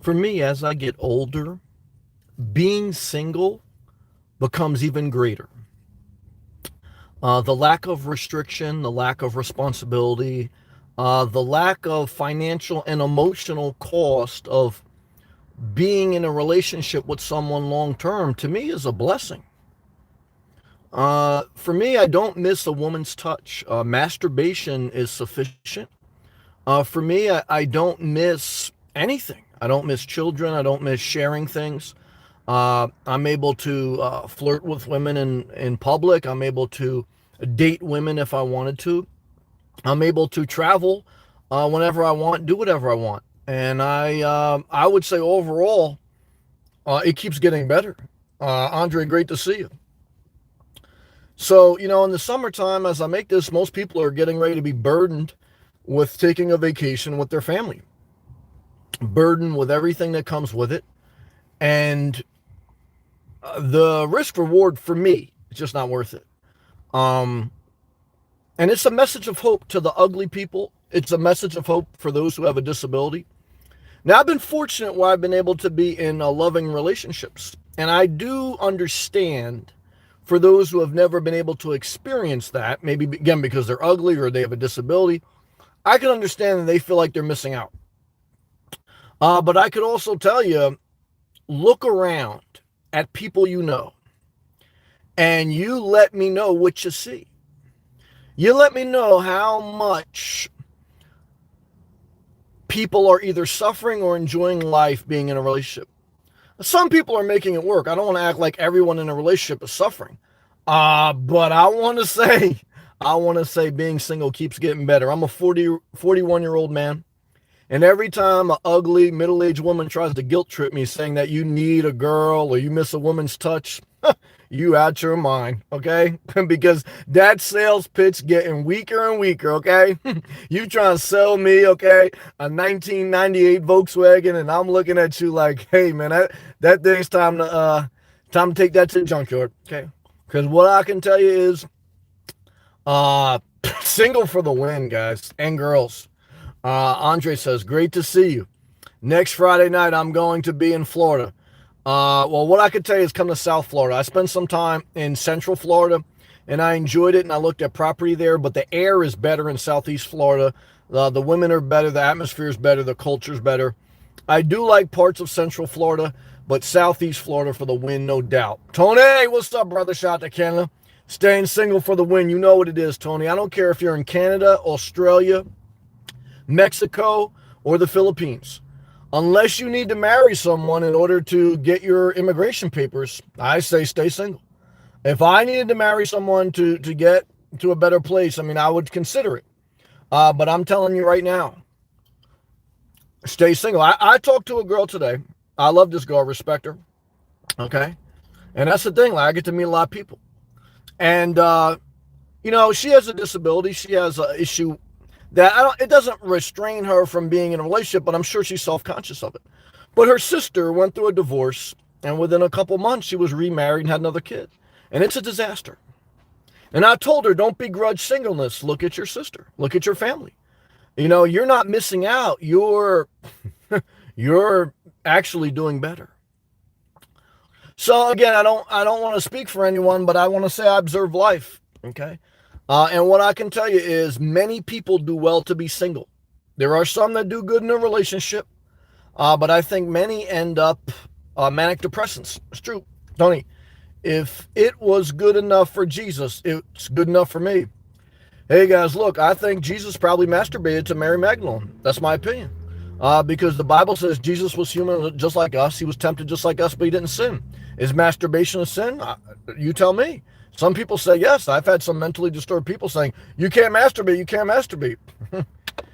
For me, as I get older, being single becomes even greater. The lack of restriction, the lack of responsibility, the lack of financial and emotional cost of being in a relationship with someone long term, to me, is a blessing. For me, I don't miss a woman's touch. Masturbation is sufficient. For me, I don't miss anything. I don't miss children. I don't miss sharing things. I'm able to flirt with women in public. I'm able to date women if I wanted to. I'm able to travel whenever I want, do whatever I want. And I would say overall, it keeps getting better. Andre, great to see you. So, in the summertime, as I make this, most people are getting ready to be burdened with taking a vacation with their family, burdened with everything that comes with it. And the risk reward for me, it's just not worth it. Um, and it's a message of hope to the ugly people. It's a message of hope for those who have a disability. Now, I've been fortunate where I've been able to be in loving relationships. And I do understand for those who have never been able to experience that, maybe again because they're ugly or they have a disability, I can understand that they feel like they're missing out. But I could also tell you, look around at people you know, and you let me know what you see. You let me know how much people are either suffering or enjoying life being in a relationship. Some people are making it work. I don't want to act like everyone in a relationship is suffering. But I want to say being single keeps getting better. I'm a 41-year-old man. And every time an ugly middle-aged woman tries to guilt trip me saying that you need a girl or you miss a woman's touch, you out your mind, okay? Because that sales pitch getting weaker and weaker, okay? You trying to sell me, okay, a 1998 Volkswagen, and I'm looking at you like, hey man, that thing's time to take that to the junkyard, okay? Because what I can tell you is, single for the win, guys and girls. Andre says, great to see you. Next Friday night, I'm going to be in Florida. Well, what I could tell you is come to South Florida. I spent some time in Central Florida, and I enjoyed it, and I looked at property there, but the air is better in Southeast Florida. The women are better, the atmosphere is better, the culture is better. I do like parts of Central Florida, but Southeast Florida for the win, no doubt. Tony, what's up, brother? Shout out to Canada. Staying single for the win. You know what it is, Tony. I don't care if you're in Canada, Australia, Mexico, or the Philippines. Unless you need to marry someone in order to get your immigration papers, I say stay single. If I needed to marry someone to get to a better place, I mean, I would consider it. But I'm telling you right now, stay single. I talked to a girl today. I love this girl, respect her. Okay. And that's the thing. Like, I get to meet a lot of people. And, she has a disability. She has an issue that it doesn't restrain her from being in a relationship, but I'm sure she's self-conscious of it. But her sister went through a divorce, and within a couple months, she was remarried and had another kid. And it's a disaster. And I told her, don't begrudge singleness. Look at your sister. Look at your family. You're not missing out. You're actually doing better. So again, I don't want to speak for anyone, but I want to say I observe life. Okay. And what I can tell you is many people do well to be single. There are some that do good in a relationship, but I think many end up manic depressants. It's true. Tony, if it was good enough for Jesus, it's good enough for me. Hey guys, look, I think Jesus probably masturbated to Mary Magdalene. That's my opinion. Because the Bible says Jesus was human just like us. He was tempted just like us, but he didn't sin. Is masturbation a sin? You tell me. Some people say yes. I've had some mentally disturbed people saying, you can't masturbate, you can't masturbate.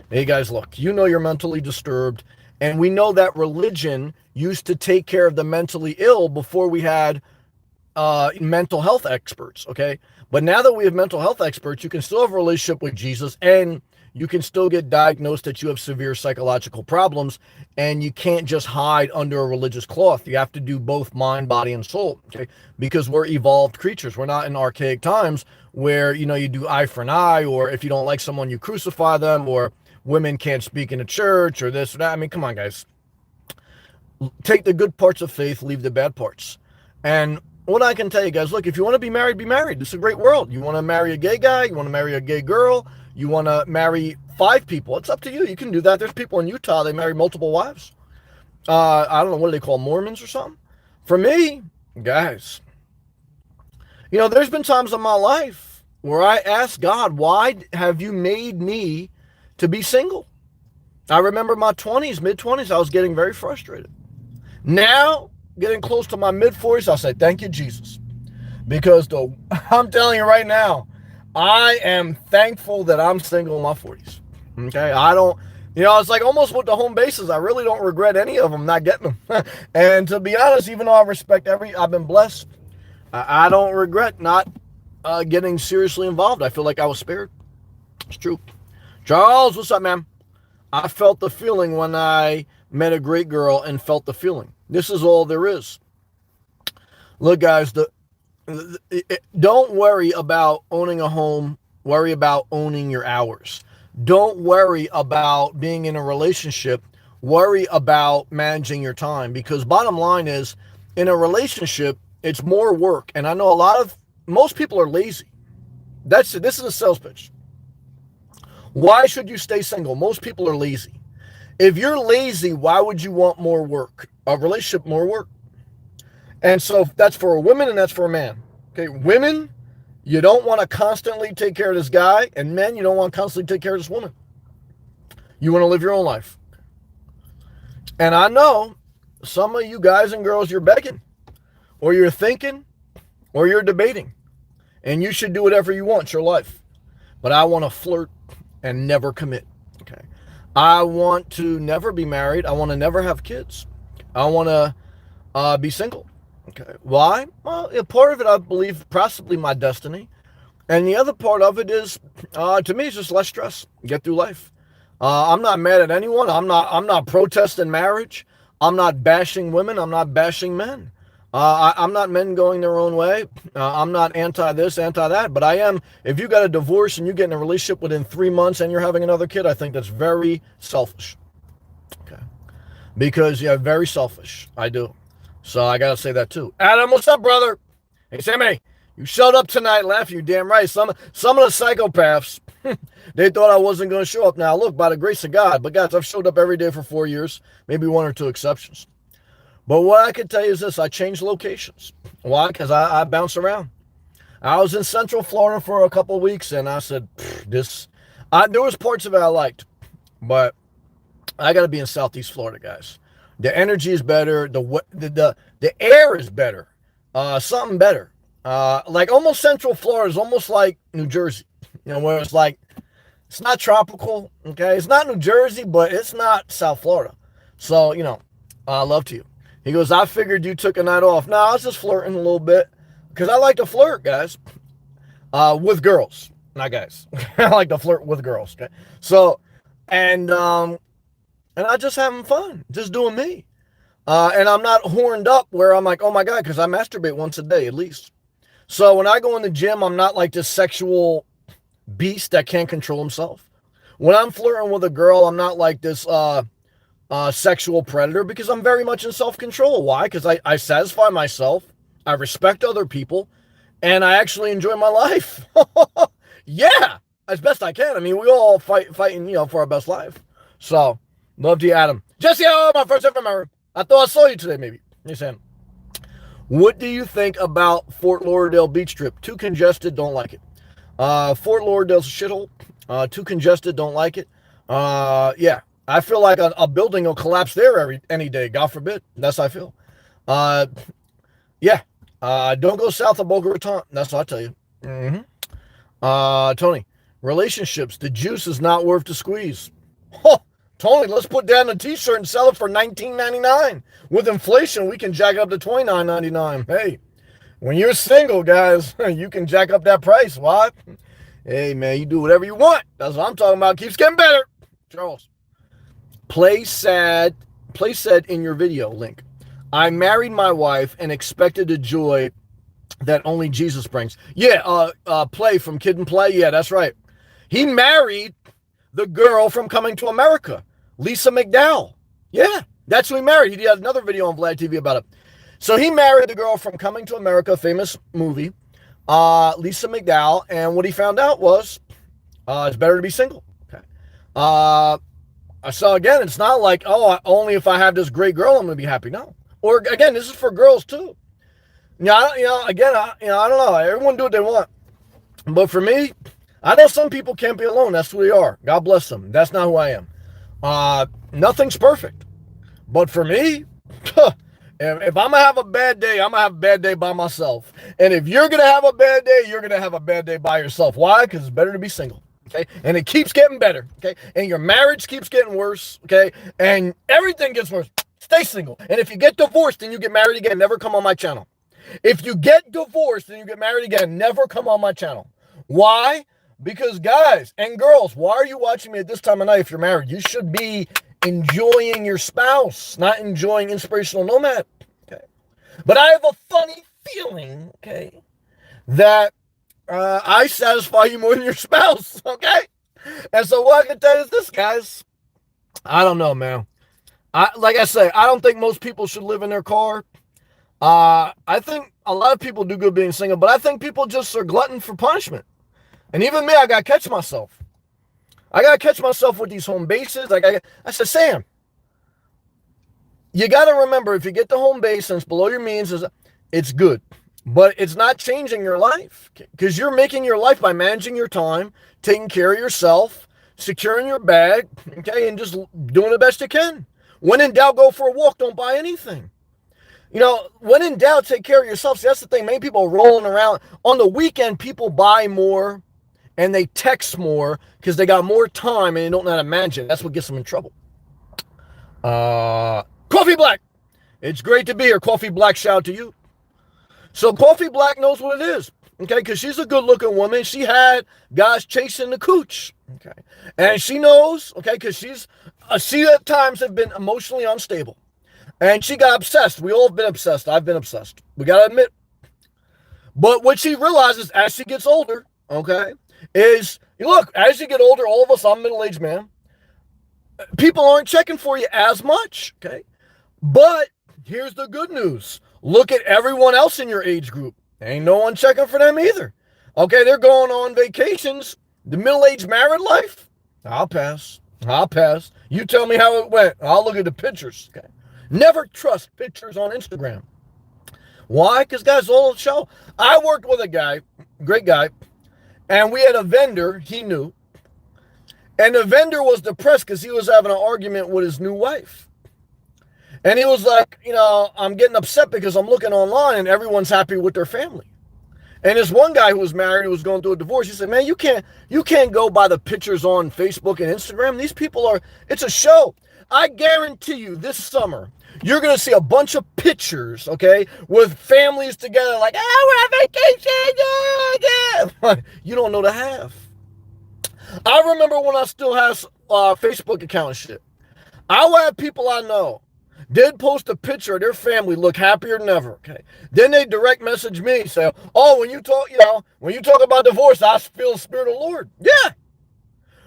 Hey guys, look, you're mentally disturbed. And we know that religion used to take care of the mentally ill before we had mental health experts, okay? But now that we have mental health experts, you can still have a relationship with Jesus, and you can still get diagnosed that you have severe psychological problems, and you can't just hide under a religious cloth. You have to do both mind, body, and soul, okay? Because we're evolved creatures. We're not in archaic times where, you do eye for an eye, or if you don't like someone, you crucify them, or women can't speak in a church, or this or that. I mean, come on, guys. Take the good parts of faith, leave the bad parts. And what I can tell you guys, look, if you want to be married, be married. It's a great world. You want to marry a gay guy, you want to marry a gay girl, you want to marry 5 people. It's up to you. You can do that. There's people in Utah, they marry multiple wives. I don't know, what do they call Mormons or something? For me, guys, there's been times in my life where I asked God, why have you made me to be single? I remember my 20s, mid-20s, I was getting very frustrated. Now, getting close to my mid-40s, I'll say, thank you, Jesus. Because I'm telling you right now, I am thankful that I'm single in my 40s. Okay? I don't, it's like almost with the home bases. I really don't regret any of them, not getting them. And to be honest, even though I respect I've been blessed, I don't regret not getting seriously involved. I feel like I was spared. It's true. Charles, what's up, man? I felt the feeling when I met a great girl and felt the feeling. This is all there is. Look, guys, don't worry about owning a home. Worry about owning your hours. Don't worry about being in a relationship. Worry about managing your time. Because bottom line is, in a relationship, it's more work. And I know most people are lazy. This is a sales pitch. Why should you stay single? Most people are lazy. If you're lazy, why would you want more work? A relationship, more work. And so that's for a woman and that's for a man. Okay, women, you don't want to constantly take care of this guy. And men, you don't want to constantly take care of this woman. You want to live your own life. And I know some of you guys and girls, you're begging, or you're thinking, or you're debating. And you should do whatever you want. It's your life. But I want to flirt and never commit. Okay. I want to never be married. I want to never have kids. I want to be single. Okay. Why? Well, part of it, I believe, possibly my destiny. And the other part of it is, to me, it's just less stress. Get through life. I'm not mad at anyone. I'm not protesting marriage. I'm not bashing women. I'm not bashing men. I'm not men going their own way. I'm not anti this, anti that, but I am. If you got a divorce and you get in a relationship within 3 months and you're having another kid, I think that's very selfish. Okay. Because, yeah, very selfish. I do. So I got to say that too. Adam, what's up, brother? Hey, Sammy, you showed up tonight laughing. You're damn right. Some of the psychopaths, they thought I wasn't going to show up. Now, look, by the grace of God, but guys, I've showed up every day for 4 years, maybe 1 or 2 exceptions. But what I can tell you is this, I changed locations. Why? Because I bounce around. I was in Central Florida for a couple of weeks, and I said, there was parts of it I liked, but I got to be in Southeast Florida, guys. The energy is better. The air is better. Something better. Like almost Central Florida is almost like New Jersey, where it's like, it's not tropical, okay? It's not New Jersey, but it's not South Florida. So, love to you. He goes, I figured you took a night off. No, I was just flirting a little bit because I like to flirt, guys, with girls, not guys. I like to flirt with girls. Okay? So, and I just having fun, just doing me. And I'm not horned up where I'm like, oh my God, because I masturbate once a day at least. So when I go in the gym, I'm not like this sexual beast that can't control himself. When I'm flirting with a girl, I'm not like this sexual predator because I'm very much in self-control. Why? Because I satisfy myself, I respect other people, and I actually enjoy my life. Yeah, as best I can. I mean, we all fighting, for our best life. So, love to you, Adam. Jesse, my first ever member. I thought I saw you today, maybe. Hey, Sam. What do you think about Fort Lauderdale beach trip? Too congested, don't like it. Fort Lauderdale's a shithole. Too congested, don't like it. Yeah. I feel like a building will collapse there any day. God forbid. That's how I feel. Yeah. Don't go south of Boca Raton. That's what I tell you. Mm-hmm. Tony, relationships. The juice is not worth the squeeze. Oh, Tony, let's put down a t-shirt and sell it for $19.99. With inflation, we can jack it up to $29.99. Hey, when you're single, guys, you can jack up that price. Why? Hey, man, you do whatever you want. That's what I'm talking about. Keeps getting better. Charles. Play sad in your video link. I married my wife and expected the joy that only Jesus brings. Yeah, Play from Kid and Play. Yeah, that's right. He married the girl from Coming to America, Lisa McDowell. Yeah, That's who he married. He had another video on Vlad TV about it. So he married the girl from Coming to America, famous movie, Lisa McDowell. And what he found out was it's better to be single. Okay. So again, it's not like, oh, only if I have this great girl, I'm going to be happy. No. Or again, this is for girls too. Again, I don't know. Everyone do what they want. But for me, I know some people can't be alone. That's who they are. God bless them. That's not who I am. Nothing's perfect. But for me, if I'm going to have a bad day, I'm going to have a bad day by myself. And if you're going to have a bad day, you're going to have a bad day by yourself. Why? Because it's better to be single. Okay. And it keeps getting better. Okay. And your marriage keeps getting worse. Okay. And everything gets worse. Stay single. And if you get divorced and you get married again, never come on my channel. If you get divorced and you get married again, never come on my channel. Why? Because guys and girls, why are you watching me at this time of night if you're married? You should be enjoying your spouse, not enjoying Inspirational Nomad. Okay. But I have a funny feeling, okay, that I satisfy you more than your spouse, okay? And so what I can tell you is this, guys. I don't know, man. Like I say, I don't think most people should live in their car. I think a lot of people do good being single, but I think people just are glutton for punishment. And even me, I got to catch myself. I got to catch myself with these home bases. I said, Sam, you got to remember, if you get the home base and it's below your means, it's good. But it's not changing your life, because you're making your life by managing your time, taking care of yourself, securing your bag, okay, and just doing the best you can. When in doubt, go for a walk. Don't buy anything. When in doubt, take care of yourself. See, that's the thing. Many people are rolling around. On the weekend, people buy more and they text more because they got more time and they don't know how to manage it. That's what gets them in trouble. Coffee Black. It's great to be here. Coffee Black, shout out to you. So Coffee Black knows what it is, okay, because she's a good-looking woman. She had guys chasing the cooch, okay, and she knows, okay, because she at times have been emotionally unstable, and she got obsessed. We all have been obsessed. I've been obsessed. We got to admit. But what she realizes as she gets older, okay, is, look, as you get older, all of us, I'm a middle-aged man, people aren't checking for you as much, okay, but here's the good news. Look at everyone else in your age group. Ain't no one checking for them either. Okay, they're going on vacations. The middle-aged married life, I'll pass. You tell me how it went. I'll look at the pictures. Okay. Never trust pictures on Instagram. Why? Because guys, all show. I worked with a guy, great guy, and we had a vendor he knew. And the vendor was depressed because he was having an argument with his new wife. And he was like, I'm getting upset because I'm looking online and everyone's happy with their family. And this one guy who was married, who was going through a divorce, he said, man, you can't go by the pictures on Facebook and Instagram. These people it's a show. I guarantee you this summer, you're going to see a bunch of pictures, okay, with families together like, we're on vacation. Yeah. You don't know the half. I remember when I still had Facebook account and shit. I would have people I know. Did post a picture of their family look happier than ever, okay? Then they direct message me, say, when you talk about divorce, I feel the Spirit of the Lord. Yeah.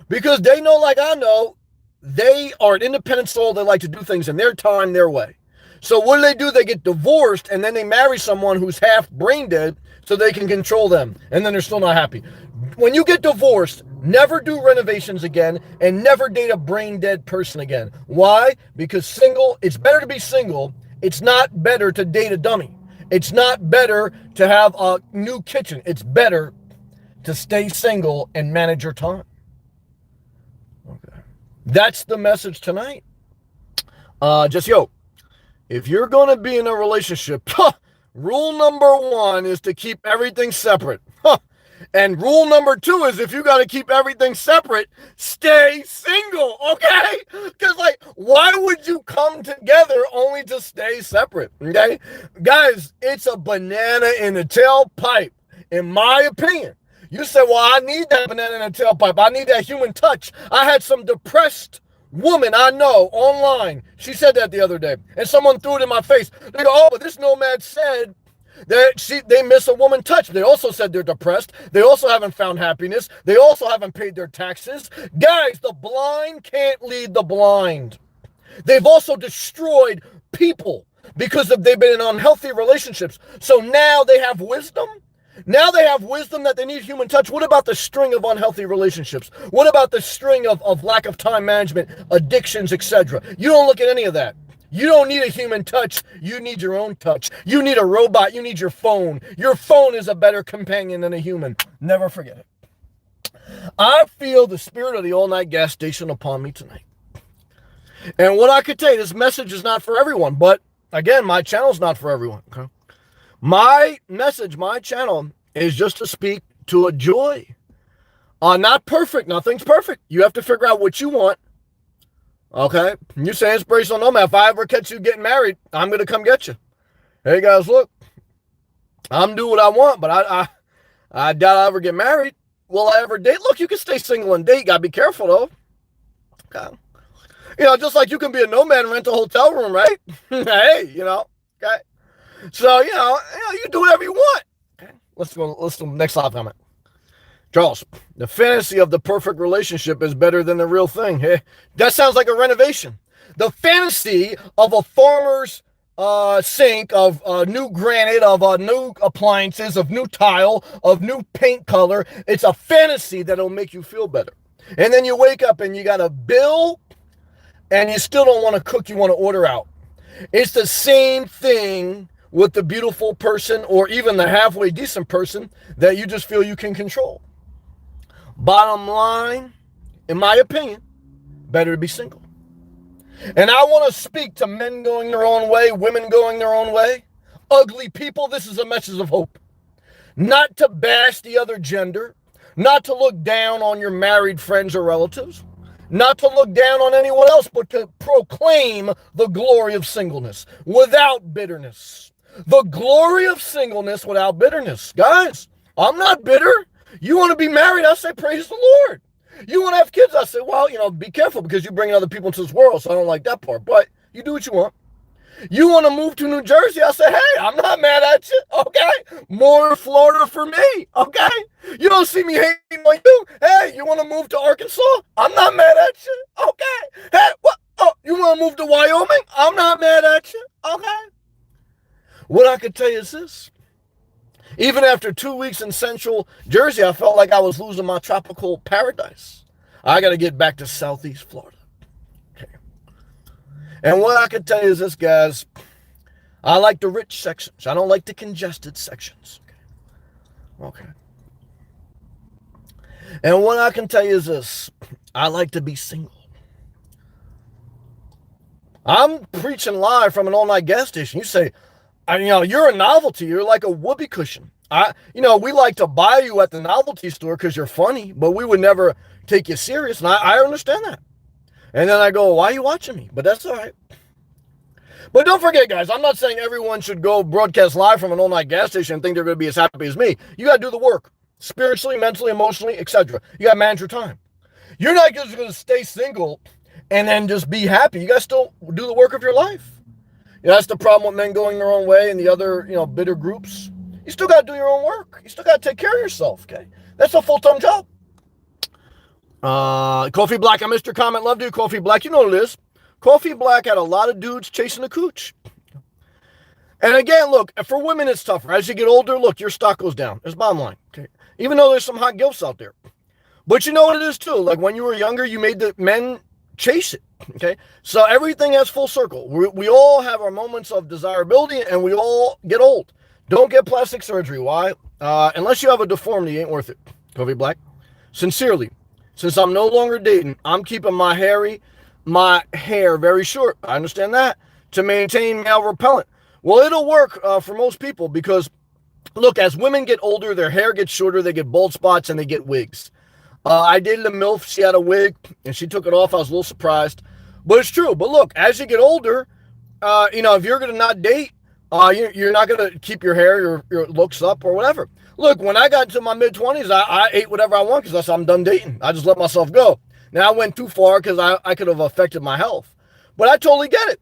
Because they know, like I know, they are an independent soul. They like to do things in their time, their way. So what do? They get divorced, and then they marry someone who's half brain dead so they can control them, and then they're still not happy. When you get divorced, never do renovations again, and never date a brain dead person again. Why? Because it's better to be single. It's not better to date a dummy. It's not better to have a new kitchen. It's better to stay single and manage your time. Okay. That's the message tonight. If you're going to be in a relationship, rule number 1 is to keep everything separate. And rule number 2 is, if you got to keep everything separate, stay single, okay? Because, why would you come together only to stay separate, okay? Guys, it's a banana in the tailpipe, in my opinion. You say, well, I need that banana in the tailpipe. I need that human touch. I had some depressed woman I know online. She said that the other day. And someone threw it in my face. They go, but this nomad said they miss a woman touch. They also said they're depressed. They also haven't found happiness. They also haven't paid their taxes. Guys, the blind can't lead the blind. They've also destroyed people because they've been in unhealthy relationships. So now they have wisdom. Now they have wisdom that they need human touch. What about the string of unhealthy relationships? What about the string of lack of time management, addictions, etc.? You don't look at any of that. You don't need a human touch. You need your own touch. You need a robot. You need your phone. Your phone is a better companion than a human. Never forget it. I feel the spirit of the all-night gas station upon me tonight. And what I could tell you, this message is not for everyone, but again, my channel's not for everyone. Okay? My message, my channel is just to speak to a joy. Not perfect. Nothing's perfect. You have to figure out what you want. Okay? You say inspirational nomad. If I ever catch you getting married, I'm going to come get you. Hey guys, look. I'm doing what I want, but I doubt I'll ever get married. Will I ever date? Look, you can stay single and date. Got to be careful, though. Okay. You know, just like you can be a nomad and rent a hotel room, right? Hey, you know. Okay. So, you know, you can do whatever you want. Okay. Let's go next live comment. Charles, the fantasy of the perfect relationship is better than the real thing. Hey, that sounds like a renovation. The fantasy of a farmer's sink, of new granite, of new appliances, of new tile, of new paint color. It's a fantasy that'll make you feel better. And then you wake up and you got a bill and you still don't want to cook. You want to order out. It's the same thing with the beautiful person or even the halfway decent person that you just feel you can control. Bottom line, in my opinion, better to be single. And I want to speak to men going their own way, women going their own way, ugly people. This is a message of hope. Not to bash the other gender, not to look down on your married friends or relatives, not to look down on anyone else, but to proclaim the glory of singleness without bitterness. The glory of singleness without bitterness. Guys, I'm not bitter. You want to be married? I say, praise the Lord. You want to have kids? I say, well, you know, be careful because you bring other people into this world, so I don't like that part. But you do what you want. You want to move to New Jersey? I say, hey, I'm not mad at you. Okay. More Florida for me. Okay. You don't see me hating on you. Hey, you want to move to Arkansas? I'm not mad at you. Okay. Hey, what? Oh, you want to move to Wyoming? I'm not mad at you. Okay. What I could tell you is this. Even after 2 weeks in Central Jersey, I felt like I was losing my tropical paradise. I got to get back to Southeast Florida. Okay. And what I can tell you is this, guys. I like the rich sections. I don't like the congested sections. Okay. And what I can tell you is this. I like to be single. I'm preaching live from an all-night gas station. You say, you know, you're a novelty. You're like a whoopee cushion. We like to buy you at the novelty store because you're funny, but we would never take you serious. And I understand that. And then I go, why are you watching me? But that's all right. But don't forget, guys, I'm not saying everyone should go broadcast live from an all-night gas station and think they're going to be as happy as me. You got to do the work. Spiritually, mentally, emotionally, etc. You got to manage your time. You're not just going to stay single and then just be happy. You got to still do the work of your life. You know, that's the problem with men going their own way and the other, bitter groups. You still got to do your own work. You still got to take care of yourself, okay? That's a full-time job. Coffee Black, I missed your comment. Love you, Coffee Black. You know what it is. Coffee Black had a lot of dudes chasing a cooch. And again, look, for women, it's tougher. As you get older, look, your stock goes down. That's bottom line, okay? Even though there's some hot gilfs out there. But you know what it is, too. Like, when you were younger, you made the men chase it, okay? So everything has full circle. We all have our moments of desirability, and we all get old. Don't get plastic surgery. Why? Unless you have a deformity, it ain't worth it. Coffee Black. Sincerely, since I'm no longer dating, I'm keeping my hair very short. I understand that. To maintain male repellent. Well, it'll work for most people because, look, as women get older, their hair gets shorter, they get bald spots, and they get wigs. I dated a MILF. She had a wig, and she took it off. I was a little surprised. But it's true. But look, as you get older, if you're going to not date, you're not going to keep your hair, your looks up or whatever. Look, when I got into my mid-20s, I ate whatever I want because I'm done dating. I just let myself go. Now, I went too far because I could have affected my health. But I totally get it.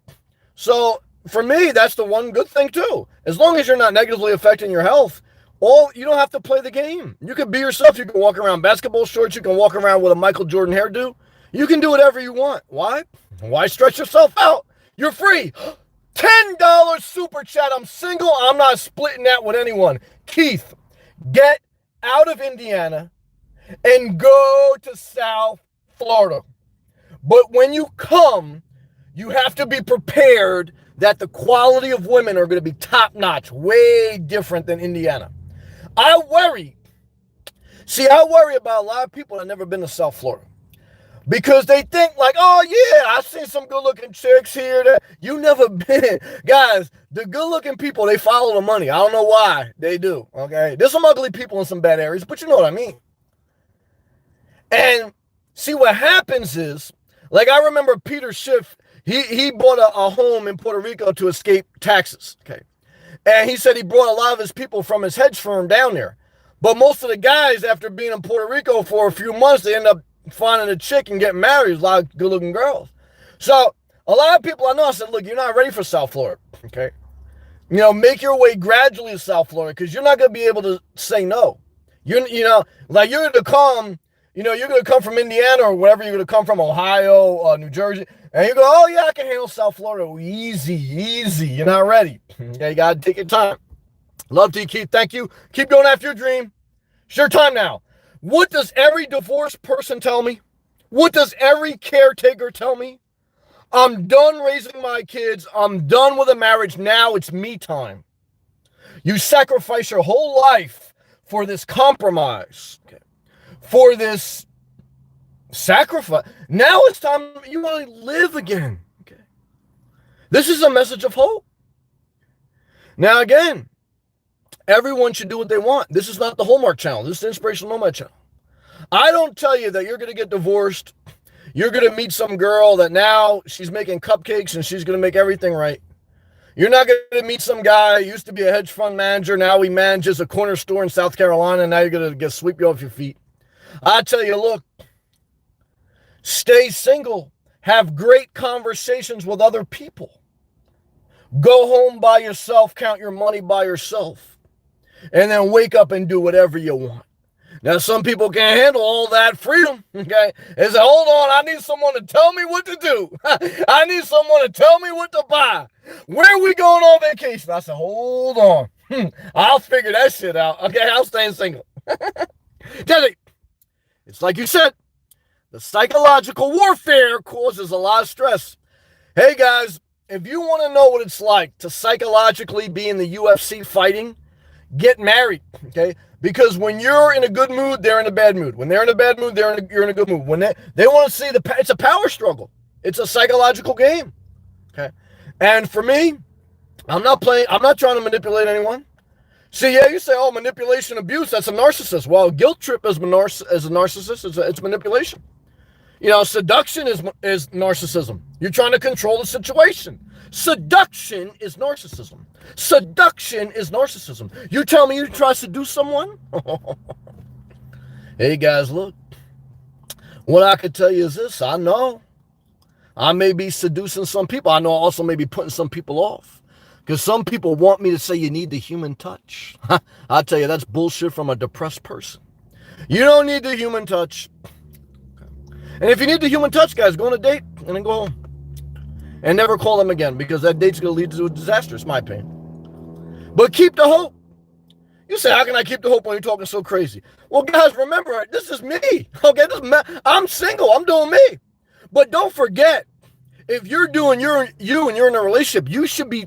So, for me, that's the one good thing, too. As long as you're not negatively affecting your health, you don't have to play the game. You can be yourself. You can walk around basketball shorts. You can walk around with a Michael Jordan hairdo. You can do whatever you want. Why? Why stretch yourself out? You're free. $10 super chat. I'm single. I'm not splitting that with anyone. Keith, get out of Indiana and go to South Florida. But when you come, you have to be prepared that the quality of women are going to be top notch, way different than Indiana. I worry about a lot of people that have never been to South Florida. Because they think like, oh yeah, I've seen some good looking chicks here. That you never been. Guys, the good looking people, they follow the money. I don't know why they do. Okay. There's some ugly people in some bad areas, but you know what I mean. And see what happens is, like I remember Peter Schiff, he bought a home in Puerto Rico to escape taxes. Okay. And he said he brought a lot of his people from his hedge firm down there. But most of the guys, after being in Puerto Rico for a few months, they end up finding a chick and getting married. A lot of good looking girls. So a lot of people I know, I said, look, you're not ready for South Florida. Okay. You know, make your way gradually to South Florida because you're not going to be able to say no. You're going to come, you're going to come from Indiana or wherever you're going to come from, Ohio, New Jersey. And you go, oh yeah, I can handle South Florida. Easy. You're not ready. Yeah, you got to take your time. Love to you, Keith. Thank you. Keep going after your dream. It's your time now. What does every divorced person tell me? What does every caretaker tell me? I'm done raising my kids. I'm done with a marriage. Now it's me time. You sacrifice your whole life for this compromise, for this sacrifice. Now it's time you want to live again. Okay. This is a message of hope. Now again, everyone should do what they want. This is not the Hallmark Channel. This is the Inspirational Nomad Channel. I don't tell you that you're going to get divorced. You're going to meet some girl that now she's making cupcakes and she's going to make everything right. You're not going to meet some guy who used to be a hedge fund manager. Now he manages a corner store in South Carolina. And now you're going to sweep you off your feet. I tell you, look, stay single. Have great conversations with other people. Go home by yourself. Count your money by yourself. And then wake up and do whatever you want. Now, some people can't handle all that freedom, okay? They say, hold on, I need someone to tell me what to do. I need someone to tell me what to buy. Where are we going on vacation? I said, hold on. I'll figure that shit out. Okay, I'm staying single. It's like you said, the psychological warfare causes a lot of stress. Hey, guys, if you want to know what it's like to psychologically be in the UFC fighting, get married, okay? Because when you're in a good mood, they're in a bad mood. When they're in a bad mood, you're in a good mood. When they want to see it's a power struggle. It's a psychological game. Okay. And for me, I'm not trying to manipulate anyone. See, yeah, you say, oh, manipulation, abuse, that's a narcissist. Well, guilt trip as a narcissist, it's manipulation. Seduction is narcissism. You're trying to control the situation. Seduction is narcissism. Seduction is narcissism. You tell me you try to seduce someone? Hey, guys, look. What I could tell you is this. I know I may be seducing some people. I know I also may be putting some people off. Because some people want me to say you need the human touch. I tell you, that's bullshit from a depressed person. You don't need the human touch. And if you need the human touch, guys, go on a date and then go home. And never call them again because that date's going to lead to a disaster, it's my opinion. But keep the hope. You say, how can I keep the hope when you're talking so crazy? Well, guys, remember, this is me. Okay, I'm single. I'm doing me. But don't forget, if you're doing you and you're in a relationship, you should be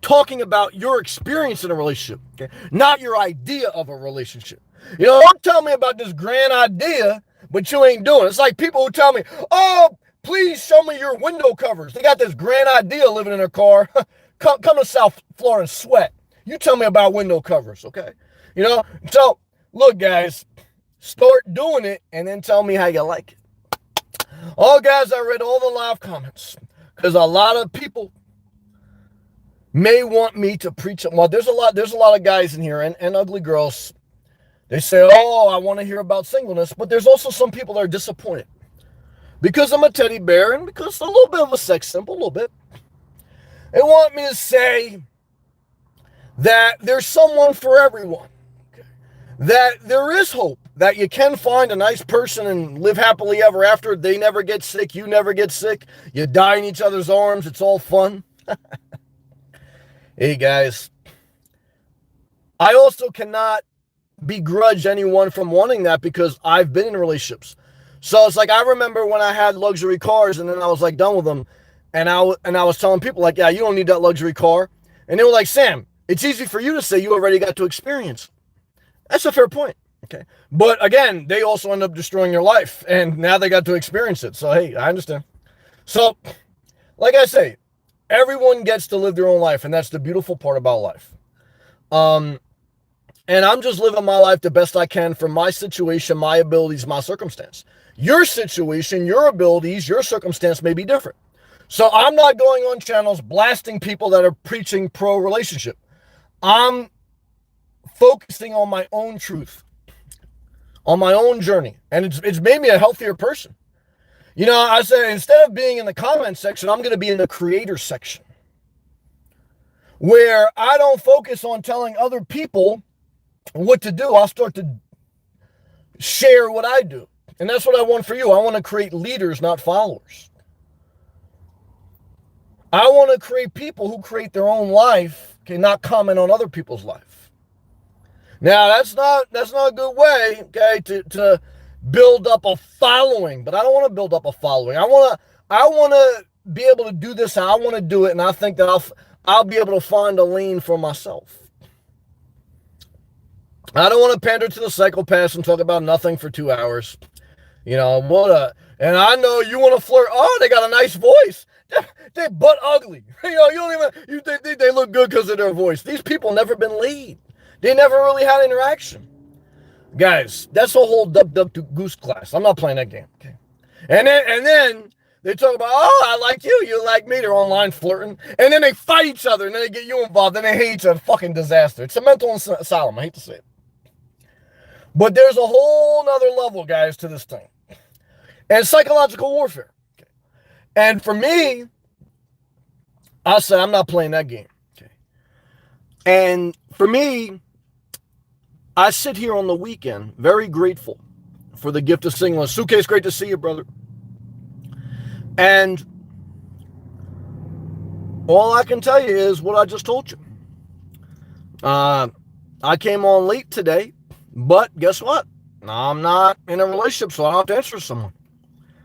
talking about your experience in a relationship, okay? Not your idea of a relationship. Don't tell me about this grand idea, but you ain't doing it. It's like people who tell me, oh, please show me your window covers. They got this grand idea living in their car. Come to South Florida and sweat. You tell me about window covers, okay? So look, guys, start doing it and then tell me how you like it. Oh, guys, I read all the live comments because a lot of people may want me to preach. Well, there's a lot of guys in here and ugly girls. They say, oh, I want to hear about singleness, but there's also some people that are disappointed because I'm a teddy bear and because a little bit of a sex symbol, a little bit. They want me to say that there's someone for everyone, okay? That there is hope, that you can find a nice person and live happily ever after. They never get sick. You never get sick. You die in each other's arms. It's all fun. Hey, guys. I also cannot begrudge anyone from wanting that because I've been in relationships. So it's like I remember when I had luxury cars and then I was like done with them. And I was telling people like, yeah, you don't need that luxury car. And they were like, Sam, it's easy for you to say you already got to experience. That's a fair point. Okay. But again, they also end up destroying your life and now they got to experience it. So, hey, I understand. So, like I say, everyone gets to live their own life. And that's the beautiful part about life. And I'm just living my life the best I can for my situation, my abilities, my circumstance. Your situation, your abilities, your circumstance may be different. So I'm not going on channels blasting people that are preaching pro-relationship. I'm focusing on my own truth, on my own journey. And it's made me a healthier person. You know, I say instead of being in the comment section, I'm going to be in the creator section, where I don't focus on telling other people what to do. I'll start to share what I do. And that's what I want for you. I want to create leaders, not followers. I want to create people who create their own life, okay, not comment on other people's life. Now, that's not a good way, okay, to build up a following, but I don't want to build up a following. I want to be able to do this how I want to do it, and I think that I'll be able to find a lane for myself. I don't want to pander to the psychopaths and talk about nothing for 2 hours. You know, and I know you want to flirt. Oh, they got a nice voice. They butt ugly. You know, you don't even, you they look good because of their voice. These people never been laid. They never really had interaction. Guys, that's a whole duck goose class. I'm not playing that game. Okay. And then they talk about, oh, I like you, you like me. They're online flirting. And then they fight each other and then they get you involved and they hate each other. Fucking disaster. It's a mental asylum. I hate to say it. But there's a whole nother level, guys, to this thing. And psychological warfare. Okay. And for me, I said, I'm not playing that game. Okay. And for me, I sit here on the weekend, very grateful for the gift of singleness. Suitcase, great to see you, brother. And all I can tell you is what I just told you. I came on late today, but guess what? I'm not in a relationship, so I don't have to answer someone.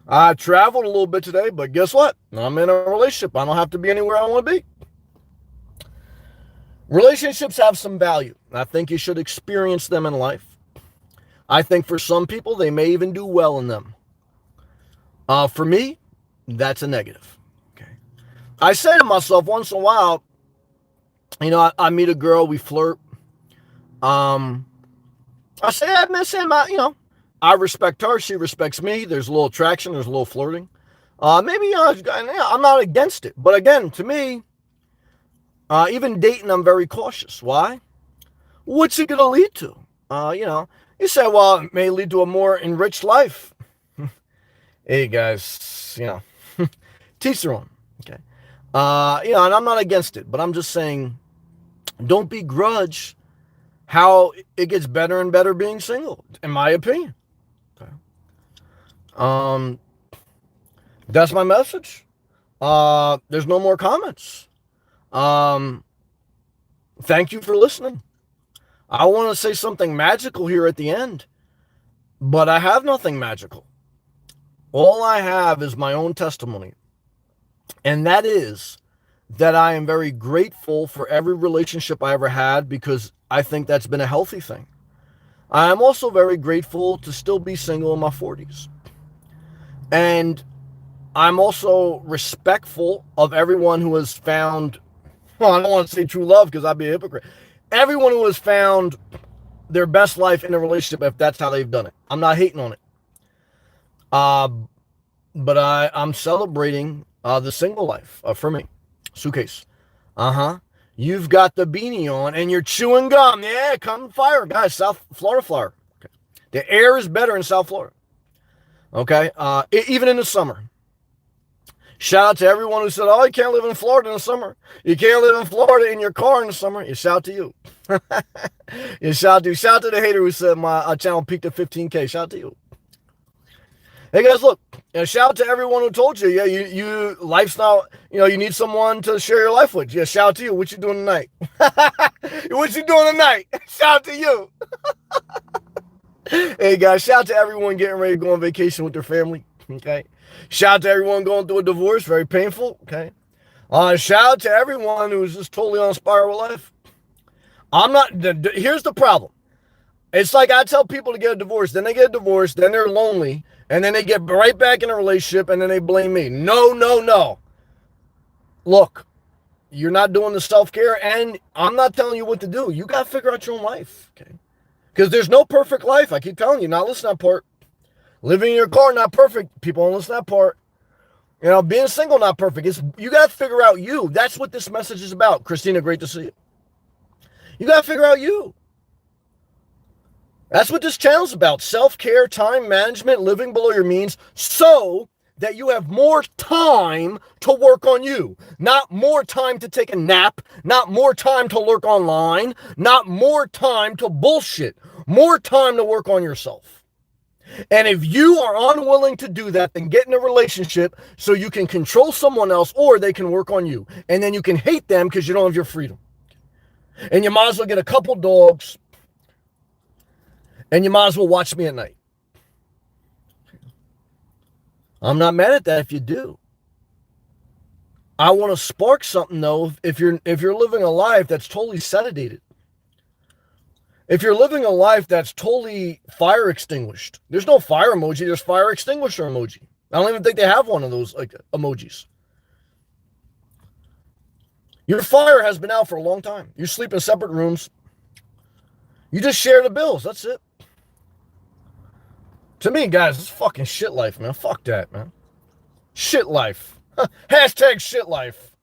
I traveled a little bit today, but guess what? I'm in a relationship. I don't have to be anywhere I want to be. Relationships have some value. I think you should experience them in life. I think for some people, they may even do well in them. For me, that's a negative. Okay. I say to myself once in a while, you know, I meet a girl, we flirt. I say, I miss him, you know, I respect her, she respects me. There's a little attraction, there's a little flirting. Maybe I'm not against it. But again, to me, even dating, I'm very cautious. Why? What's it going to lead to? You know, you say, well, it may lead to a more enriched life. Hey, guys, you know, teach their own. Okay. You know, and I'm not against it, but I'm just saying, don't begrudge how it gets better and better being single, in my opinion. Okay. That's my message. There's no more comments. Thank you for listening. I want to say something magical here at the end, but I have nothing magical. All I have is my own testimony. And that is that I am very grateful for every relationship I ever had because I think that's been a healthy thing. I am also very grateful to still be single in my 40s. And I'm also respectful of everyone who has found, well, I don't want to say true love because I'd be a hypocrite. Everyone who has found their best life in a relationship, if that's how they've done it. I'm not hating on it. But I'm celebrating the single life for me. Suitcase. You've got the beanie on and you're chewing gum. Yeah, come fire. Guys, South Florida flower. Okay. The air is better in South Florida. Okay. Even in the summer. Shout out to everyone who said, oh, you can't live in Florida in the summer. You can't live in Florida in your car in the summer. You shout to you. Shout out to the hater who said my channel peaked at 15K. Shout out to you. Hey guys, look, shout out to everyone who told you, yeah, you life's not, you need someone to share your life with. Yeah, shout out to you. What you doing tonight? What you doing tonight? Shout out to you. Hey guys, shout out to everyone getting ready to go on vacation with their family. Okay. Shout out to everyone going through a divorce, very painful. Okay. Shout out to everyone who's just totally uninspired with life. Here's the problem. It's like I tell people to get a divorce, then they get a divorce, then they're lonely, and then they get right back in a relationship, and then they blame me. No. Look, you're not doing the self-care, and I'm not telling you what to do. You got to figure out your own life, okay? Because there's no perfect life. I keep telling you, not listen to that part. Living in your car, not perfect. People don't listen to that part. Being single, not perfect. You got to figure out you. That's what this message is about. Christina, great to see you. You got to figure out you. That's what this channel's about. Self-care, time management, living below your means so that you have more time to work on you. Not more time to take a nap. Not more time to lurk online. Not more time to bullshit. More time to work on yourself. And if you are unwilling to do that, then get in a relationship so you can control someone else or they can work on you. And then you can hate them because you don't have your freedom. And you might as well get a couple dogs. And you might as well watch me at night. I'm not mad at that if you do. I want to spark something though if you're living a life that's totally sedated. If you're living a life that's totally fire extinguished. There's no fire emoji, there's fire extinguisher emoji. I don't even think they have one of those like emojis. Your fire has been out for a long time. You sleep in separate rooms. You just share the bills. That's it. To me, guys, it's fucking shit life, man. Fuck that, man. Shit life. Hashtag shit life.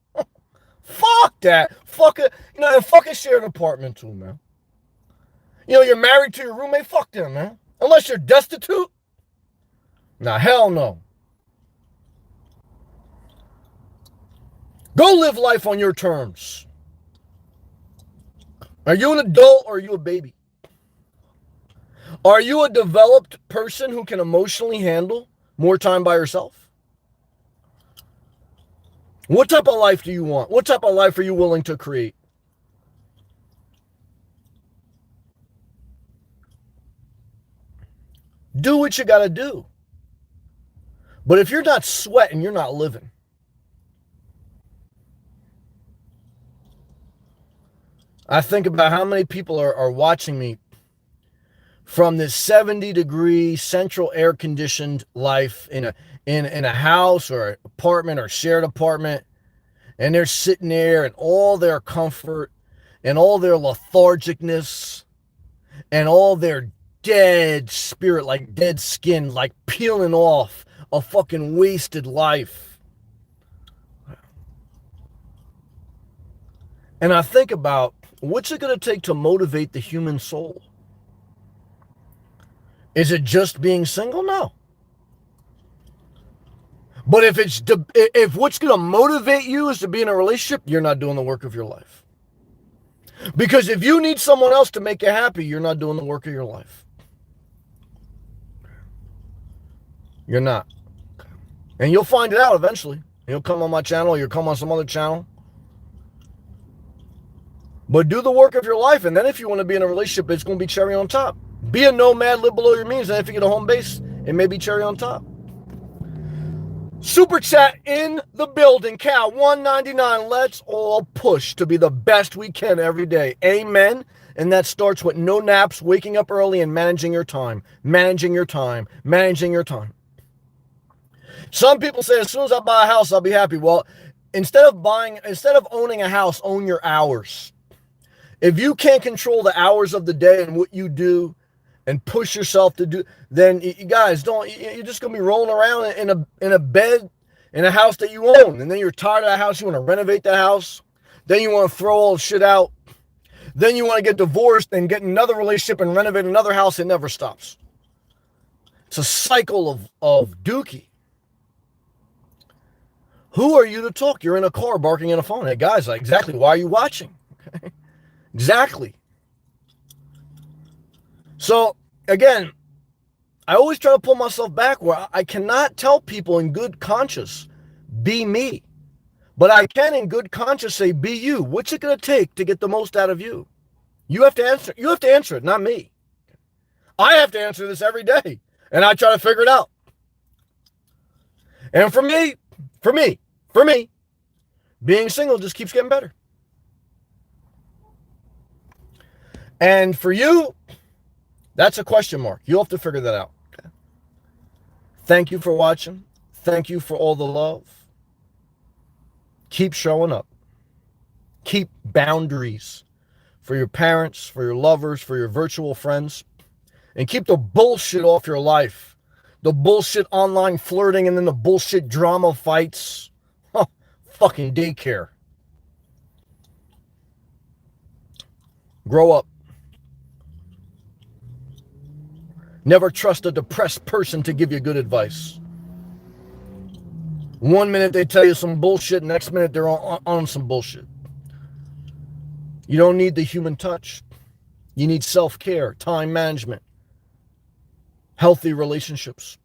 Fuck that. Fuck it. And fucking share an apartment too, man. You're married to your roommate. Fuck them, man. Unless you're destitute. Nah, hell no. Go live life on your terms. Are you an adult or are you a baby? Are you a developed person who can emotionally handle more time by yourself? What type of life do you want? What type of life are you willing to create? Do what you got to do. But if you're not sweating, you're not living. I think about how many people are watching me from this 70-degree central air-conditioned life in a house or an apartment or shared apartment, and they're sitting there in all their comfort and all their lethargicness and all their dead spirit, like dead skin, like peeling off a fucking wasted life. And I think about, what's it going to take to motivate the human soul? Is it just being single? No. But if what's going to motivate you is to be in a relationship, you're not doing the work of your life. Because if you need someone else to make you happy, you're not doing the work of your life. You're not. And you'll find it out eventually. You'll come on my channel, you'll come on some other channel. But do the work of your life, and then if you want to be in a relationship, it's going to be cherry on top. Be a nomad, live below your means, and if you get a home base, it may be cherry on top. Super chat in the building. Cal 199. Let's all push to be the best we can every day. Amen. And that starts with no naps, waking up early, and managing your time. Managing your time. Managing your time. Some people say, as soon as I buy a house, I'll be happy. Well, instead of owning a house, own your hours. If you can't control the hours of the day and what you do and push yourself to do, then you guys you're just going to be rolling around in a bed in a house that you own. And then you're tired of the house. You want to renovate the house. Then you want to throw all the shit out. Then you want to get divorced and get another relationship and renovate another house. It never stops. It's a cycle of dookie. Who are you to talk? You're in a car barking at a phone. Hey, guys, like, exactly. Why are you watching? Okay. Exactly. So, again, I always try to pull myself back where I cannot tell people in good conscience, be me. But I can in good conscience say, be you. What's it going to take to get the most out of you? You have to answer. You have to answer it, not me. I have to answer this every day. And I try to figure it out. And for me, being single just keeps getting better. And for you, that's a question mark. You'll have to figure that out. Okay. Thank you for watching. Thank you for all the love. Keep showing up. Keep boundaries for your parents, for your lovers, for your virtual friends. And keep the bullshit off your life. The bullshit online flirting and then the bullshit drama fights. Huh, fucking daycare. Grow up. Never trust a depressed person to give you good advice. One minute they tell you some bullshit, next minute they're on some bullshit. You don't need the human touch. You need self-care, time management, healthy relationships.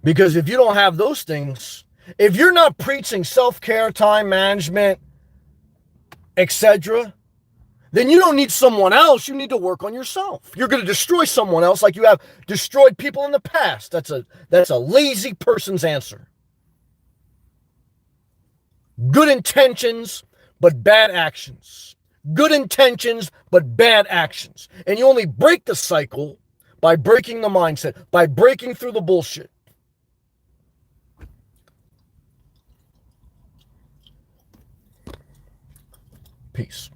Because if you don't have those things, if you're not preaching self-care, time management, etc., then you don't need someone else. You need to work on yourself. You're going to destroy someone else like you have destroyed people in the past. That's a lazy person's answer. Good intentions, but bad actions. Good intentions, but bad actions. And you only break the cycle by breaking the mindset, by breaking through the bullshit. Peace.